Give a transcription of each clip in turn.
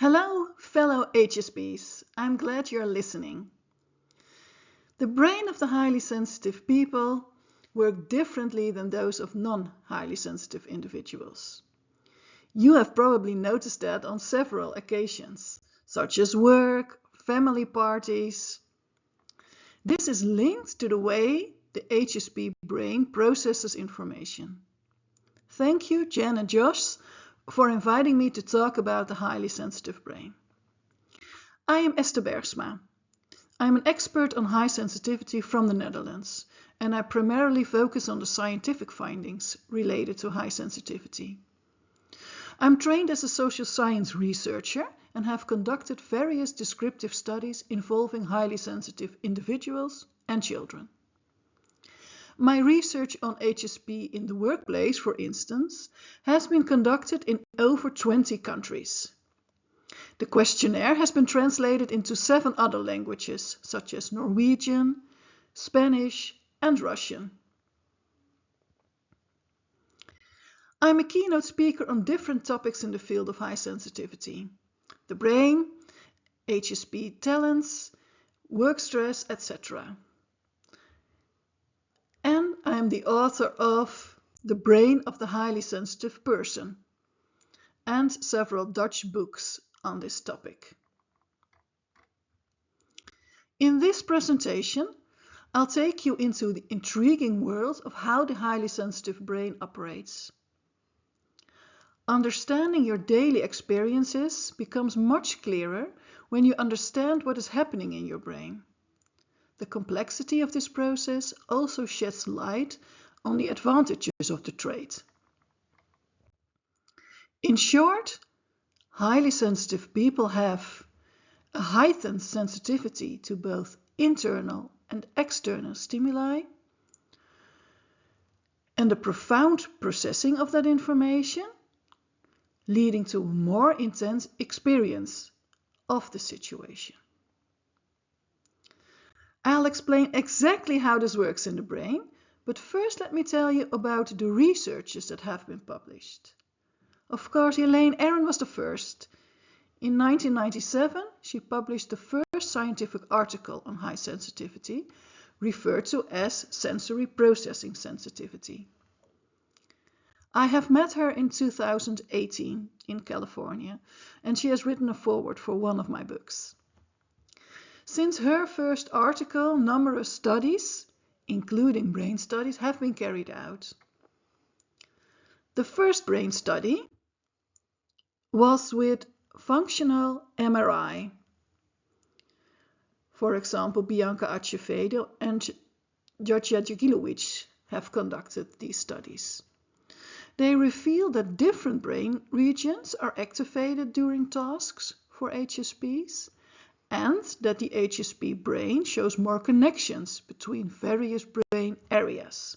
Hello, fellow HSPs. I'm glad you're listening. The brain of the highly sensitive people work differently than those of non-highly sensitive individuals. You have probably noticed that on several occasions, such as work, family parties. This is linked to the way the HSP brain processes information. Thank you, Jen and Josh, for inviting me to talk about the highly sensitive brain. I am Esther Bergsma. I'm an expert on high sensitivity from the Netherlands, and I primarily focus on the scientific findings related to high sensitivity. I'm trained as a social science researcher and have conducted various descriptive studies involving highly sensitive individuals and children. My research on HSP in the workplace, for instance, has been conducted in over 20 countries. The questionnaire has been translated into 7 other languages, such as Norwegian, Spanish, and Russian. I'm a keynote speaker on different topics in the field of high sensitivity: the brain, HSP talents, work stress, etc. And I am the author of The Brain of the Highly Sensitive Person and several Dutch books on this topic. In this presentation, I'll take you into the intriguing world of how the highly sensitive brain operates. Understanding your daily experiences becomes much clearer when you understand what is happening in your brain. The complexity of this process also sheds light on the advantages of the trait. In short, highly sensitive people have a heightened sensitivity to both internal and external stimuli, and a profound processing of that information, leading to a more intense experience of the situation. I'll explain exactly how this works in the brain, but first let me tell you about the researches that have been published. Of course, Elaine Aron was the first. In 1997, she published the first scientific article on high sensitivity, referred to as sensory processing sensitivity. I have met her in 2018 in California, and she has written a foreword for one of my books. Since her first article, numerous studies, including brain studies, have been carried out. The first brain study was with functional MRI. For example, Bianca Acevedo and Georgia Jagilovic have conducted these studies. They reveal that different brain regions are activated during tasks for HSPs, and that the HSP brain shows more connections between various brain areas.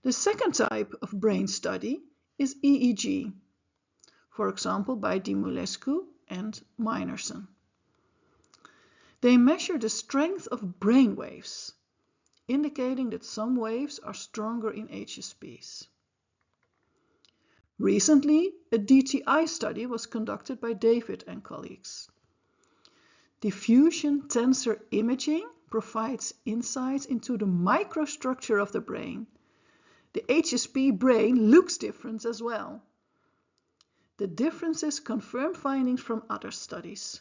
The second type of brain study is EEG, for example by Dimulescu and Meinerson. They measure the strength of brain waves, indicating that some waves are stronger in HSPs. Recently, a DTI study was conducted by David and colleagues. Diffusion tensor imaging provides insights into the microstructure of the brain. The HSP brain looks different as well. The differences confirm findings from other studies.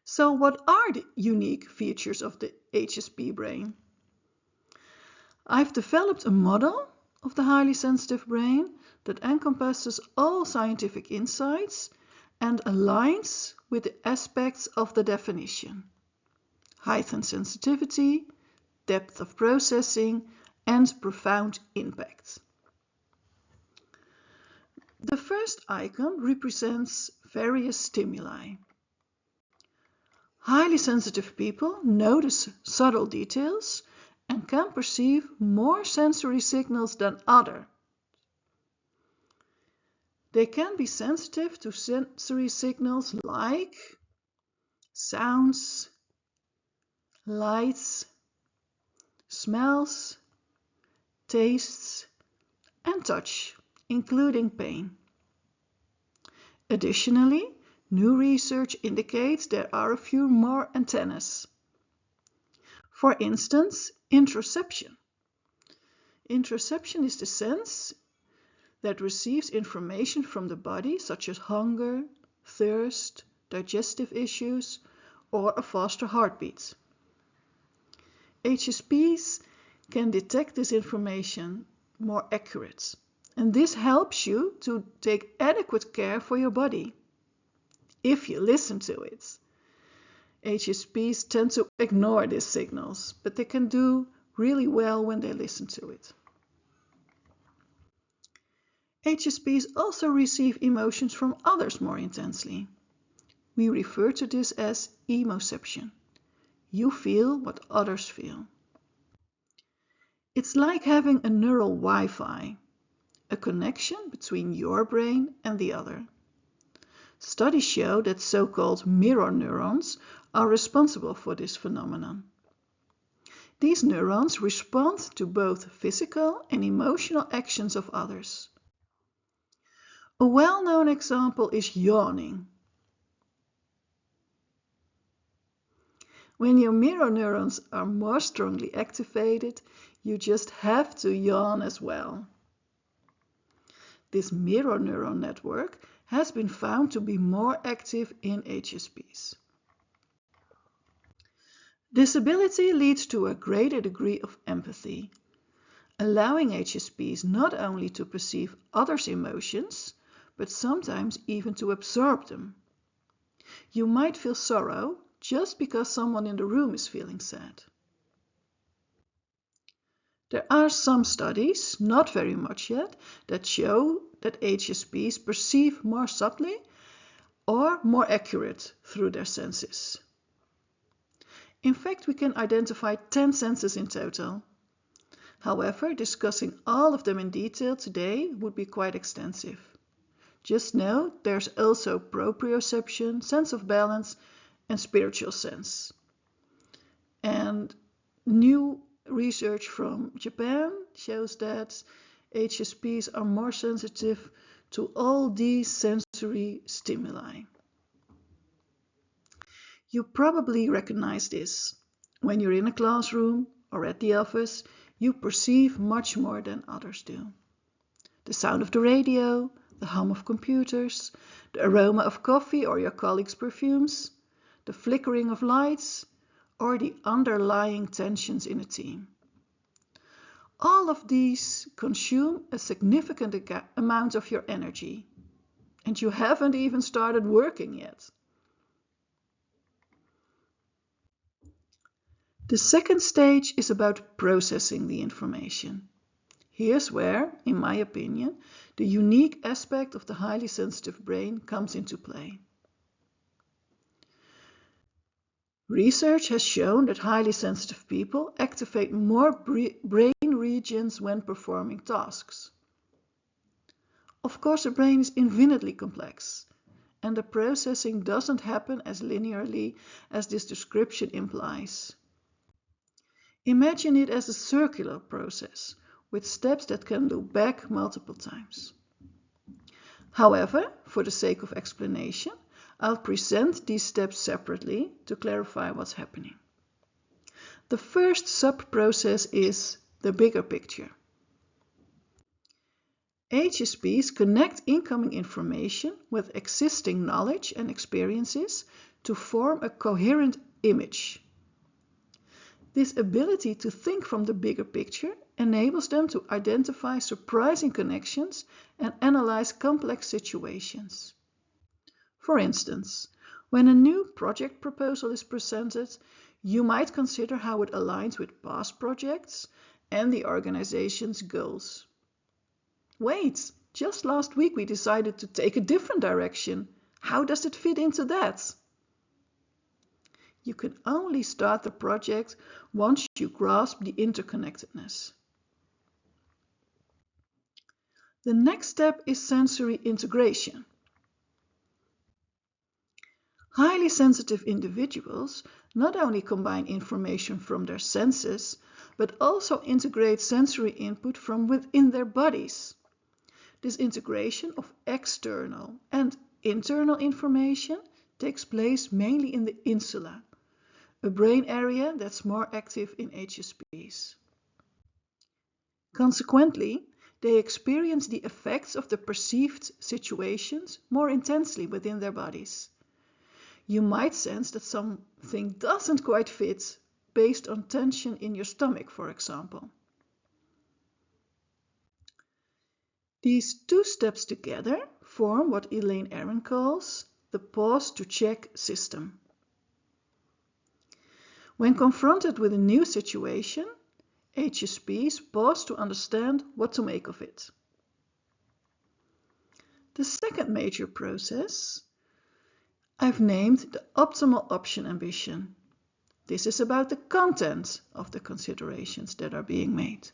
So what are the unique features of the HSP brain? I've developed a model of the highly sensitive brain that encompasses all scientific insights and aligns with the aspects of the definition: heightened sensitivity, depth of processing, and profound impact. The first icon represents various stimuli. Highly sensitive people notice subtle details and can perceive more sensory signals than others. They can be sensitive to sensory signals like sounds, lights, smells, tastes, and touch, including pain. Additionally, new research indicates there are a few more antennas. For instance, interoception. Interoception is the sense that receives information from the body, such as hunger, thirst, digestive issues, or a faster heartbeat. HSPs can detect this information more accurate, and this helps you to take adequate care for your body, if you listen to it. HSPs tend to ignore these signals, but they can do really well when they listen to it. HSPs also receive emotions from others more intensely. We refer to this as emoception. You feel what others feel. It's like having a neural Wi-Fi, a connection between your brain and the other. Studies show that so-called mirror neurons are responsible for this phenomenon. These neurons respond to both physical and emotional actions of others. A well-known example is yawning. When your mirror neurons are more strongly activated, you just have to yawn as well. This mirror neuron network has been found to be more active in HSPs. This ability leads to a greater degree of empathy, allowing HSPs not only to perceive others' emotions, but sometimes even to absorb them. You might feel sorrow just because someone in the room is feeling sad. There are some studies, not very much yet, that show that HSPs perceive more subtly or more accurate through their senses. In fact, we can identify 10 senses in total. However, discussing all of them in detail today would be quite extensive. Just know there's also proprioception, sense of balance, and spiritual sense. And new research from Japan shows that HSPs are more sensitive to all these sensory stimuli. You probably recognize this. When you're in a classroom or at the office, you perceive much more than others do. The sound of the radio, the hum of computers, the aroma of coffee or your colleagues' perfumes, the flickering of lights, or the underlying tensions in a team. All of these consume a significant amount of your energy, and you haven't even started working yet. The second stage is about processing the information. Here's where, in my opinion, the unique aspect of the highly sensitive brain comes into play. Research has shown that highly sensitive people activate more brain regions when performing tasks. Of course, the brain is infinitely complex, and the processing doesn't happen as linearly as this description implies. Imagine it as a circular process, with steps that can loop back multiple times. However, for the sake of explanation, I'll present these steps separately to clarify what's happening. The first sub-process is the bigger picture. HSPs connect incoming information with existing knowledge and experiences to form a coherent image. This ability to think from the bigger picture enables them to identify surprising connections and analyze complex situations. For instance, when a new project proposal is presented, you might consider how it aligns with past projects and the organization's goals. Wait, just last week we decided to take a different direction. How does it fit into that? You can only start the project once you grasp the interconnectedness. The next step is sensory integration. Highly sensitive individuals not only combine information from their senses, but also integrate sensory input from within their bodies. This integration of external and internal information takes place mainly in the insula, a brain area that's more active in HSPs. Consequently, they experience the effects of the perceived situations more intensely within their bodies. You might sense that something doesn't quite fit based on tension in your stomach, for example. These two steps together form what Elaine Aron calls the pause to check system. When confronted with a new situation, HSPs pause to understand what to make of it. The second major process I've named the optimal option ambition. This is about the content of the considerations that are being made.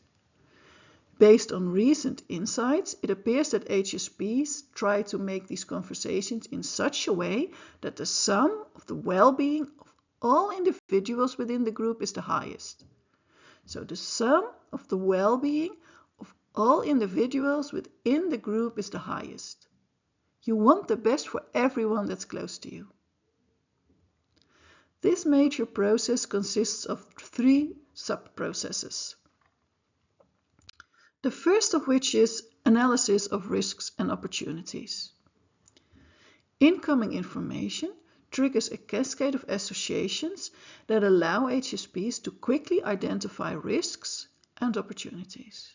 Based on recent insights, it appears that HSPs try to make these conversations in such a way that the sum of the well-being of all individuals within the group is the highest. So the sum of the well-being of all individuals within the group is the highest. You want the best for everyone that's close to you. This major process consists of 3 sub-processes. The first of which is analysis of risks and opportunities. Incoming information triggers a cascade of associations that allow HSPs to quickly identify risks and opportunities.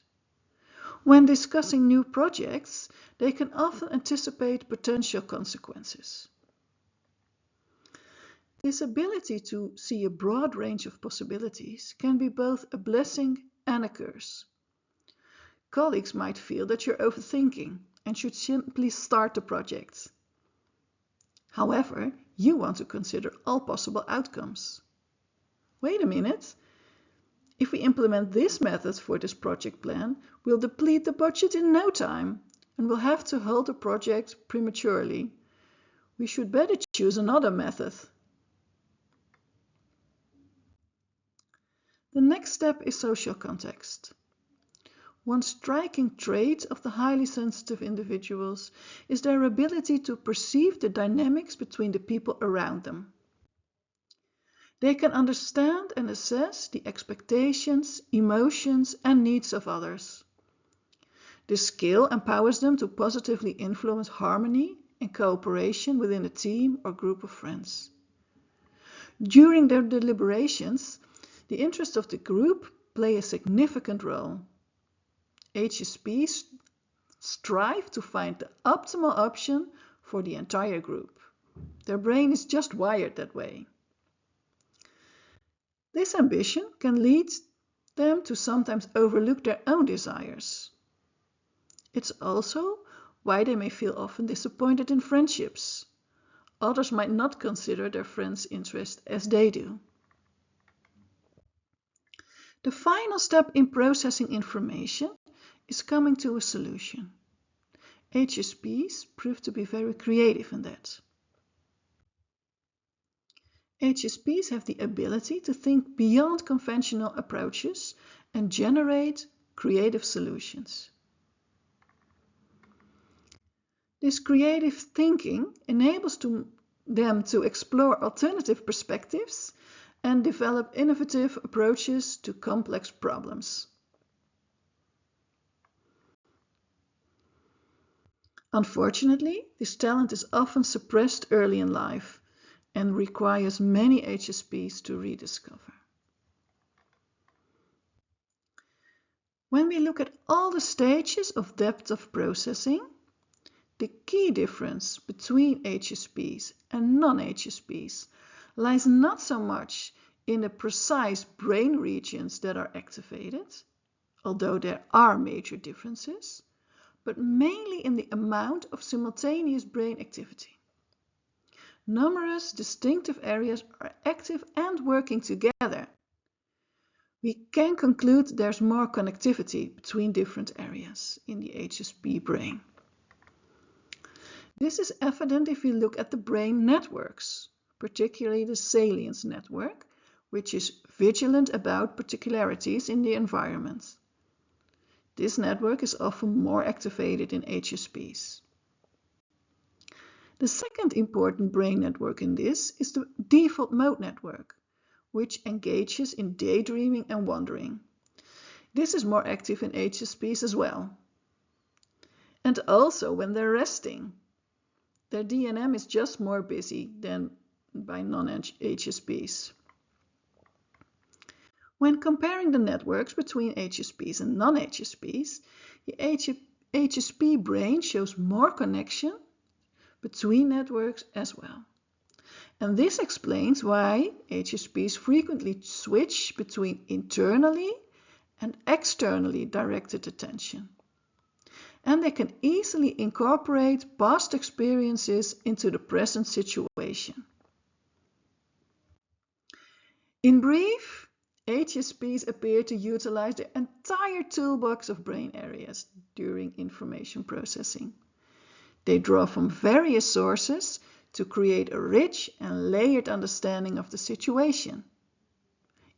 When discussing new projects, they can often anticipate potential consequences. This ability to see a broad range of possibilities can be both a blessing and a curse. Colleagues might feel that you're overthinking and should simply start the project. However, you want to consider all possible outcomes. Wait a minute. If we implement this method for this project plan, we'll deplete the budget in no time and we'll have to halt the project prematurely. We should better choose another method. The next step is social context. One striking trait of the highly sensitive individuals is their ability to perceive the dynamics between the people around them. They can understand and assess the expectations, emotions, and needs of others. This skill empowers them to positively influence harmony and cooperation within a team or group of friends. During their deliberations, the interests of the group play a significant role. HSPs strive to find the optimal option for the entire group. Their brain is just wired that way. This ambition can lead them to sometimes overlook their own desires. It's also why they may feel often disappointed in friendships. Others might not consider their friends' interest as they do. The final step in processing information is coming to a solution. HSPs prove to be very creative in that. HSPs have the ability to think beyond conventional approaches and generate creative solutions. This creative thinking enables them to explore alternative perspectives and develop innovative approaches to complex problems. Unfortunately, this talent is often suppressed early in life and requires many HSPs to rediscover. When we look at all the stages of depth of processing, the key difference between HSPs and non-HSPs lies not so much in the precise brain regions that are activated, although there are major differences, but mainly in the amount of simultaneous brain activity. Numerous distinctive areas are active and working together. We can conclude there's more connectivity between different areas in the HSP brain. This is evident if we look at the brain networks, particularly the salience network, which is vigilant about particularities in the environment. This network is often more activated in HSPs. The second important brain network in this is the default mode network, which engages in daydreaming and wandering. This is more active in HSPs as well. And also when they're resting. Their DNM is just more busy than by non-HSPs. When comparing the networks between HSPs and non-HSPs, the HSP brain shows more connection between networks as well. And this explains why HSPs frequently switch between internally and externally directed attention. And they can easily incorporate past experiences into the present situation. In brief, HSPs appear to utilize the entire toolbox of brain areas during information processing. They draw from various sources to create a rich and layered understanding of the situation.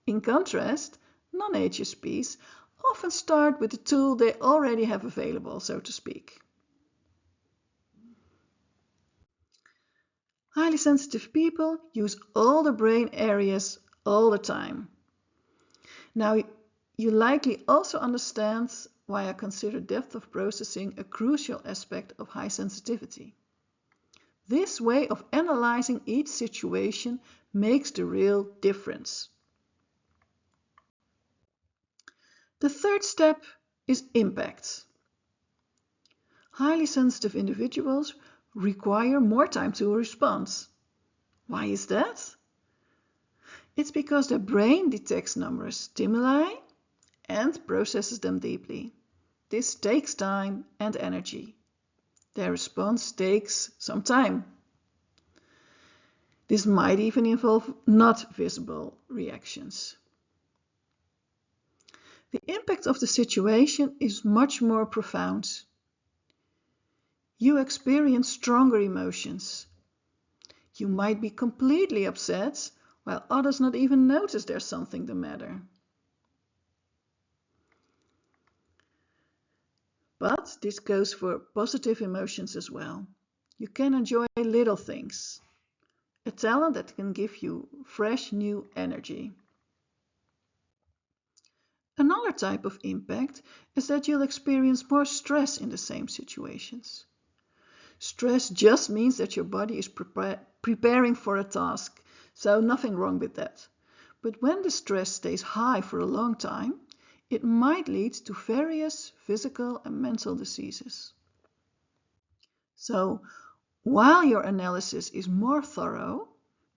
In contrast, non-HSPs often start with the tool they already have available, so to speak. Highly sensitive people use all the brain areas all the time. Now, you likely also understand why I consider depth of processing a crucial aspect of high sensitivity. This way of analyzing each situation makes the real difference. The third step is impact. Highly sensitive individuals require more time to respond. Why is that? It's because their brain detects numerous stimuli and processes them deeply. This takes time and energy. Their response takes some time. This might even involve not visible reactions. The impact of the situation is much more profound. You experience stronger emotions. You might be completely upset while others not even notice there's something the matter. But this goes for positive emotions as well. You can enjoy little things. A talent that can give you fresh new energy. Another type of impact is that you'll experience more stress in the same situations. Stress just means that your body is preparing for a task, so nothing wrong with that. But when the stress stays high for a long time, it might lead to various physical and mental diseases. So, while your analysis is more thorough,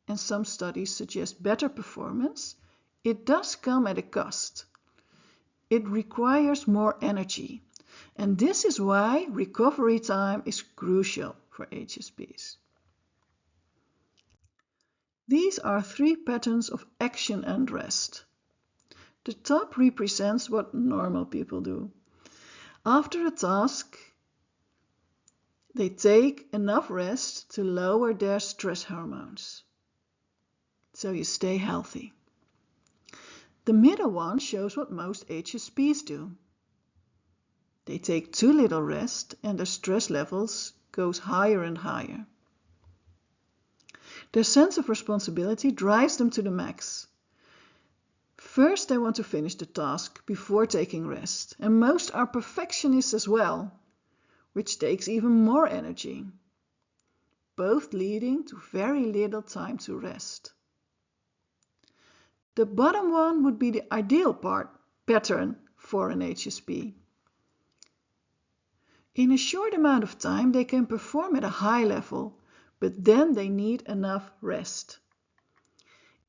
and some studies suggest better performance, it does come at a cost. It requires more energy, and this is why recovery time is crucial for HSPs. These are three patterns of action and rest. The top represents what normal people do. After a task, they take enough rest to lower their stress hormones, so you stay healthy. The middle one shows what most HSPs do. They take too little rest and their stress levels goes higher and higher. Their sense of responsibility drives them to the max. First, they want to finish the task before taking rest, and most are perfectionists as well, which takes even more energy, both leading to very little time to rest. The bottom one would be the ideal pattern for an HSP. In a short amount of time, they can perform at a high level, but then they need enough rest.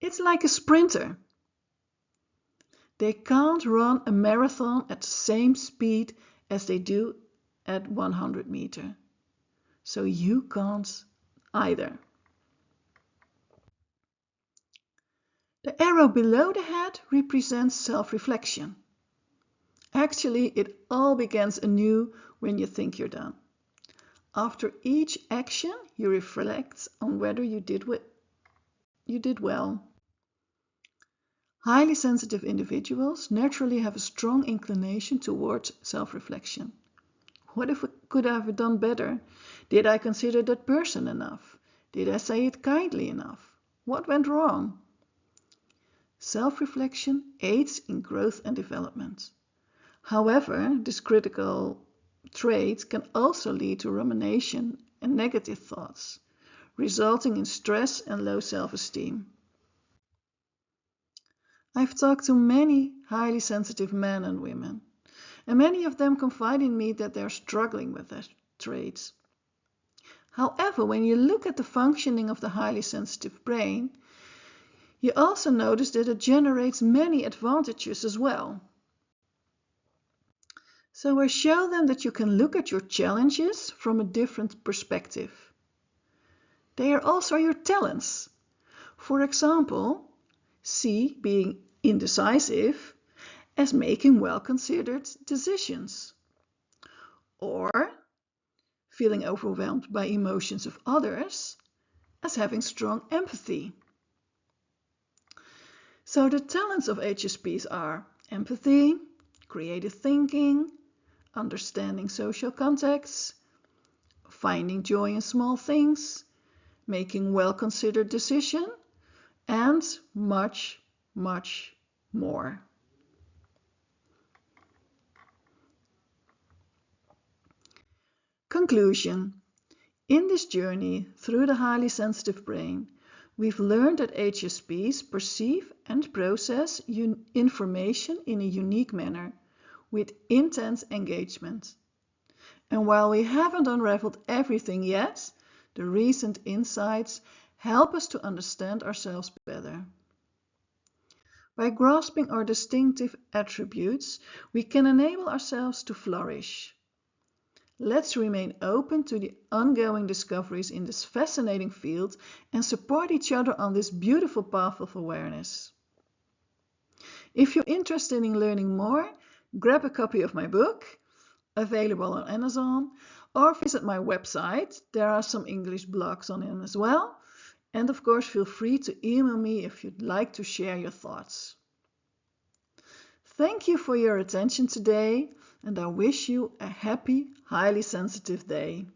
It's like a sprinter. They can't run a marathon at the same speed as they do at 100 meters. So you can't either. The arrow below the head represents self-reflection. Actually, it all begins anew when you think you're done. After each action, you reflect on whether you did well. Highly sensitive individuals naturally have a strong inclination towards self-reflection. What if I could have done better? Did I consider that person enough? Did I say it kindly enough? What went wrong? Self-reflection aids in growth and development. However, this critical trait can also lead to rumination and negative thoughts, resulting in stress and low self-esteem. I've talked to many highly sensitive men and women, and many of them confide in me that they're struggling with their traits. However, when you look at the functioning of the highly sensitive brain, you also notice that it generates many advantages as well. So I show them that you can look at your challenges from a different perspective. They are also your talents. For example, see being indecisive as making well-considered decisions, or feeling overwhelmed by emotions of others as having strong empathy. So the talents of HSPs are empathy, creative thinking, understanding social contexts, finding joy in small things, making well-considered decisions, and much, much more. Conclusion. In this journey through the highly sensitive brain, we've learned that HSPs perceive and process information in a unique manner, with intense engagement. And while we haven't unraveled everything yet, the recent insights help us to understand ourselves better. By grasping our distinctive attributes, we can enable ourselves to flourish. Let's remain open to the ongoing discoveries in this fascinating field and support each other on this beautiful path of awareness. If you're interested in learning more, grab a copy of my book, available on Amazon, or visit my website. There are some English blogs on it as well. And of course, feel free to email me if you'd like to share your thoughts. Thank you for your attention today, and I wish you a happy, highly sensitive day.